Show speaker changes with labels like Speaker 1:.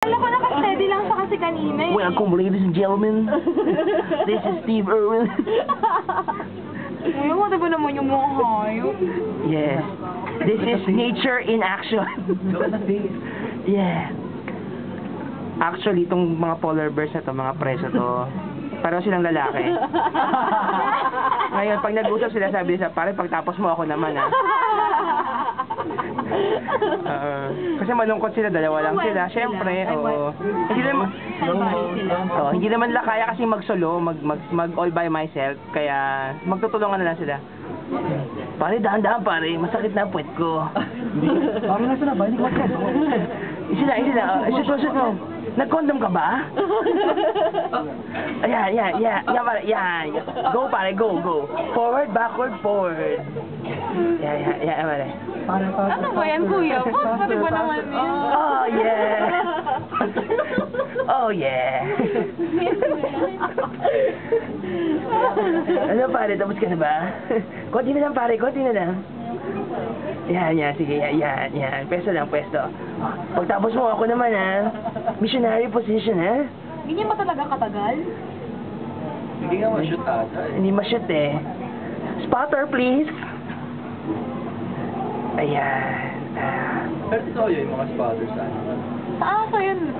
Speaker 1: Alam ko naka-steady lang siya kasi kanina eh.
Speaker 2: Welcome, ladies and gentlemen. This is Steve Irwin.
Speaker 1: Uy, wala ba naman yung mga hayop?
Speaker 2: Yes. This is nature in action. Yeah. Actually, itong mga polar bears na to, mga preso to, pareho silang lalaki. Ngayon, pag nag-usap sila, sabi nila, pare, pagtapos mo ako naman, ha? Kasi malungkot sila, dalawa lang sila. Siyempre, oo. Hindi naman nila kaya kasi mag-solo, mag all by myself. Kaya, magtutulungan na lang sila. Pare, dahan-dahan pare, masakit na ang puwet ko. Kami na sila ba? Hindi ko masakit. Shoot mo. Nag-condom ka ba? Yan, pare, yan. Go pare, go. Forward, backward, forward. Yan, pare.
Speaker 1: Ano ba yan, kuya? Pati ba naman yun?
Speaker 2: Oh, yeah. Oh, yeah. Ano pare, tapos ka na ba? Konti na lang pare, konti na lang. Yan, sige, yan. Pwesto lang. Pagtapos mo ako naman, ha? Missionary position, ha?
Speaker 1: Hindi niya ba talaga katagal?
Speaker 3: Hindi nga ma-shoot ata.
Speaker 2: Hindi ma-shoot, eh. Spotter, please. Ayan.
Speaker 3: Pero totoo yun, yung mga spotters.
Speaker 1: Saan ka yun?